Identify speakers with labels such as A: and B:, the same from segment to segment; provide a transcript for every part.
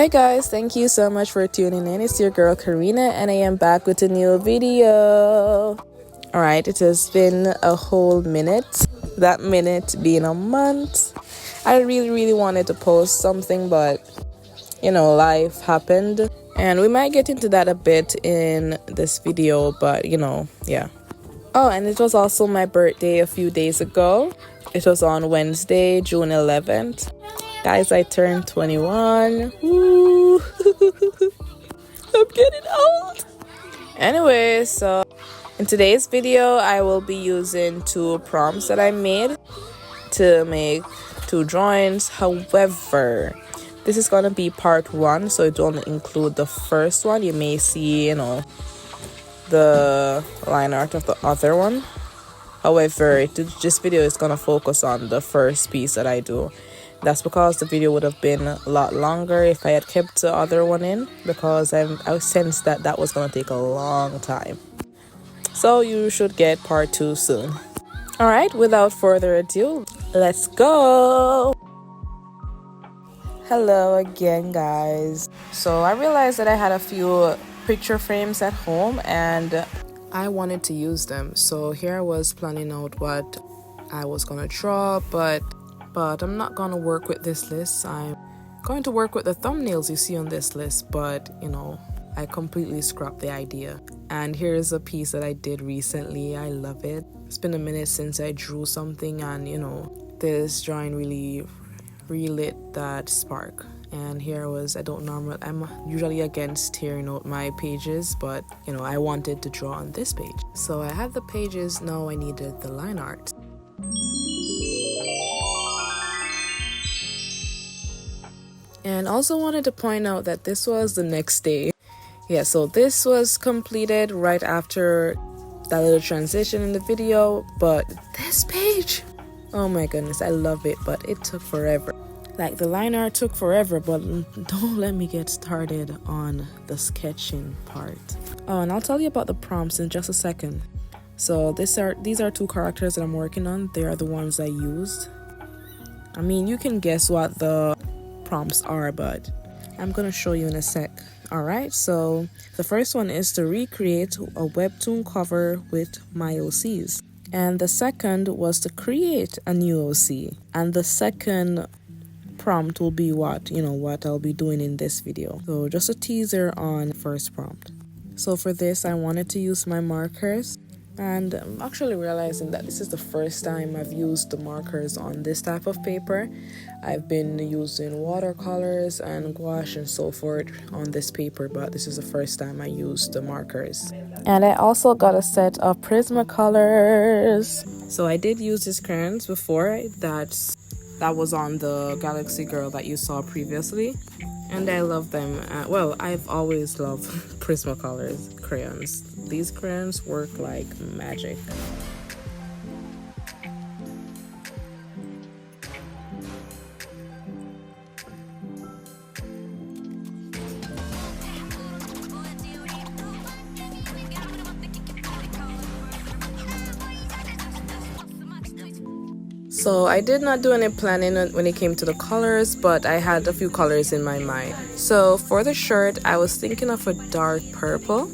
A: Hi guys, thank you so much for tuning in. It's your girl Karina and I am back with a new video. Alright, it has been a whole minute. That minute being a month. I really wanted to post something, but life happened. And we might get into that a bit in this video, but yeah. Oh, and it was also my birthday a few days ago. It was on Wednesday, June 11th. Guys, I turned 21. Woo! I'm getting old. Anyway, so in today's video, I will be using two prompts that I made to make two drawings. However, this is going to be part one, so it don't include the first one. You may see, the line art of the other one. However, this video is going to focus on the first piece that I do. That's because the video would have been a lot longer if I had kept the other one in, because I sensed that was going to take a long time. So you should get part two soon. Alright, without further ado, let's go! Hello again, guys. So I realized that I had a few picture frames at home and I wanted to use them. So here I was planning out what I was going to draw, but I'm not going to work with this list. I'm going to work with the thumbnails you see on this list, but I completely scrapped the idea. And here's a piece that I did recently. I love it. It's been a minute since I drew something, and this drawing really relit that spark. And here I'm usually against tearing out my pages, but I wanted to draw on this page. So I had the pages, now I needed the line art. And also wanted to point out that this was the next day. Yeah, so this was completed right after that little transition in the video, but this page, oh my goodness, I love it, but it took forever. Like, the line art took forever, but don't let me get started on the sketching part. Oh, and I'll tell you about the prompts in just a second. So these are two characters that I'm working on. They are the ones I used. I mean, you can guess what the prompts are, but I'm gonna show you in a sec. Alright, so the first one is to recreate a webtoon cover with my OCs. And the second was to create a new OC. And the second prompt will be what I'll be doing in this video. So just a teaser on first prompt. So for this, I wanted to use my markers, and I'm actually realizing that this is the first time I've used the markers on this type of paper. I've been using watercolors and gouache and so forth on this paper, but this is the first time I used the markers. And I also got a set of Prismacolors. So I did use these crayons before. That was on the Galaxy Girl that you saw previously, and I love them. I've always loved Prismacolors crayons. These crayons work like magic. So I did not do any planning when it came to the colors, but I had a few colors in my mind. So for the shirt, I was thinking of a dark purple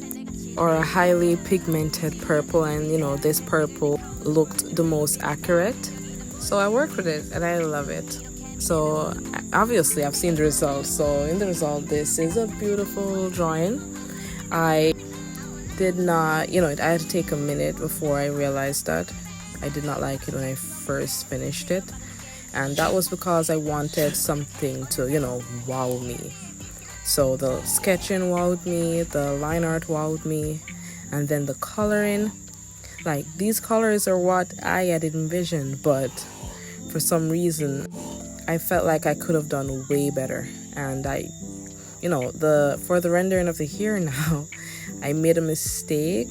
A: or a highly pigmented purple, and this purple looked the most accurate. So I worked with it and I love it. So obviously I've seen the results. So in the result, this is a beautiful drawing. I did not, I had to take a minute before I realized that I did not like it when I first finished it, and that was because I wanted something to wow me. So the sketching wowed me, the line art wowed me, and then the coloring, like, these colors are what I had envisioned, but for some reason I felt like I could have done way better. And for the rendering of the hair now, I made a mistake,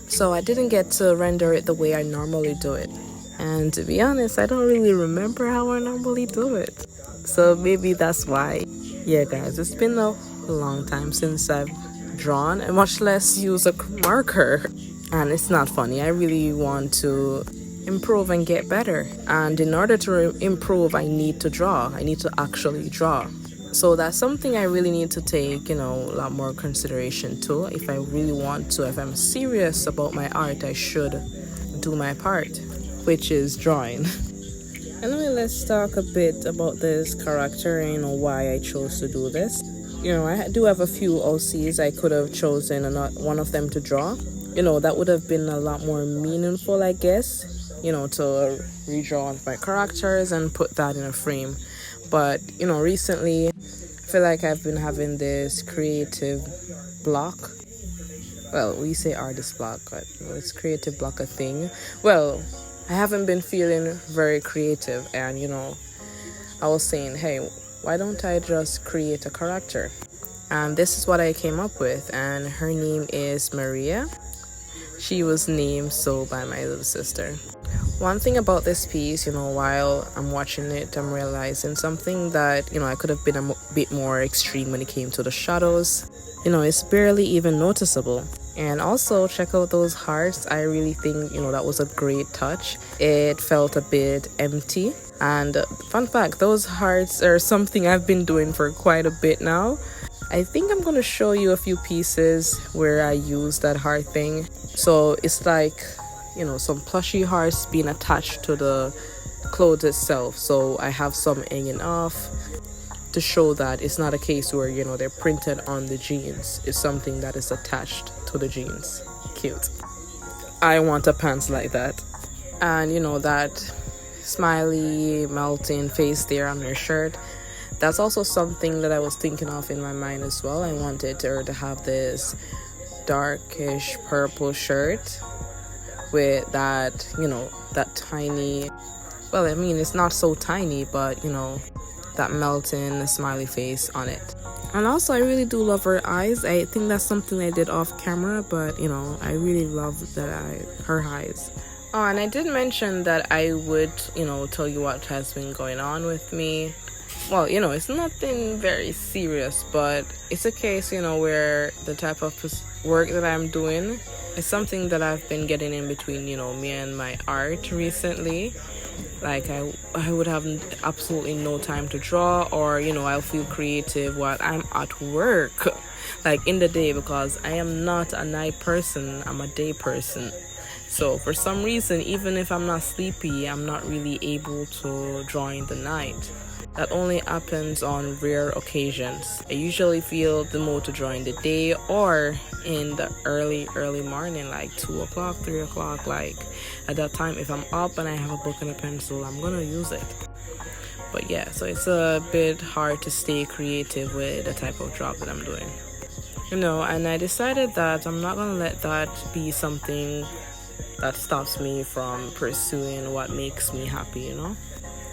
A: so I didn't get to render it the way I normally do it. And to be honest, I don't really remember how I normally do it. So maybe that's why. Yeah, guys, it's been a long time since I've drawn, and much less use a marker. And it's not funny. I really want to improve and get better. And in order to improve, I need to draw. I need to actually draw. So that's something I really need to take, a lot more consideration to. If I really want to, if I'm serious about my art, I should do my part, which is drawing. Anyway, let's talk a bit about this character and why I chose to do this. I do have a few OCs I could have chosen and not one of them to draw. That would have been a lot more meaningful, I guess, to redraw one of my characters and put that in a frame. But, recently, I feel like I've been having this creative block. Well, we say artist block, but it's creative block a thing. Well, I haven't been feeling very creative, and, I was saying, hey, why don't I just create a character? And this is what I came up with, and her name is Maria. She was named so by my little sister. One thing about this piece, while I'm watching it, I'm realizing something that, I could have been a bit more extreme when it came to the shadows. It's barely even noticeable. And also, check out those hearts. I really think, that was a great touch. It felt a bit empty. And fun fact, those hearts are something I've been doing for quite a bit now. I think I'm going to show you a few pieces where I use that heart thing. So it's like, some plushy hearts being attached to the clothes itself. So I have some hanging off to show that it's not a case where, they're printed on the jeans. It's something that is attached to the jeans. Cute. I want a pants like that. And, that smiley melting face there on her shirt. That's also something that I was thinking of in my mind as well. I wanted her to have this darkish purple shirt with that, that tiny, well, I mean, it's not so tiny, but, that melting smiley face on it. And also, I really do love her eyes. I think that's something I did off camera, but, I really love her eyes. Oh, and I did mention that I would, tell you what has been going on with me. Well, it's nothing very serious, but it's a case, where the type of work that I'm doing is something that I've been getting in between, me and my art recently. Like, I would have absolutely no time to draw, or, I'll feel creative while I'm at work, like in the day, because I am not a night person, I'm a day person. So for some reason, even if I'm not sleepy, I'm not really able to draw in the night. That only happens on rare occasions. I usually feel the mood to draw in the day or in the early morning, like 2 o'clock, 3 o'clock. Like at that time, if I'm up and I have a book and a pencil, I'm gonna use it. But yeah, so it's a bit hard to stay creative with the type of job that I'm doing. And I decided that I'm not gonna let that be something that stops me from pursuing what makes me happy,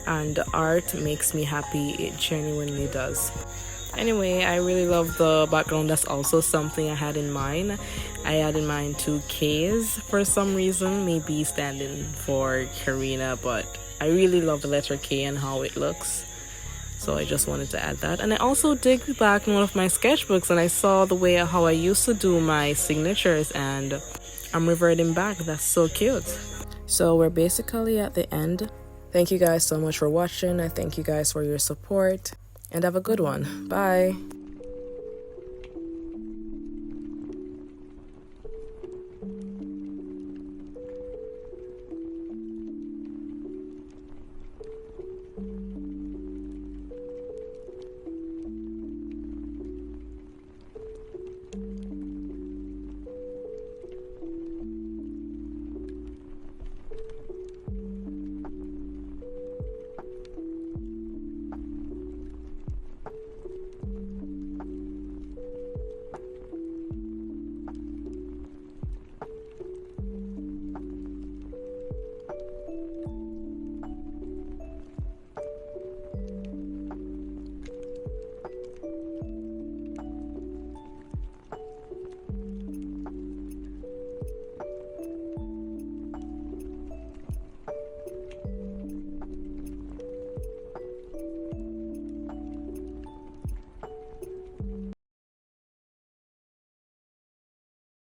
A: And art makes me happy, it genuinely does. Anyway, I really love the background. That's also something I had in mind. I had in mind 2 Ks for some reason, maybe standing for Karina, but I really love the letter K and how it looks. So I just wanted to add that. And I also dig back in one of my sketchbooks and I saw the way how I used to do my signatures, and I'm reverting back. That's so cute. So we're basically at the end. Thank you guys so much for watching. I thank you guys for your support and have a good one. Bye.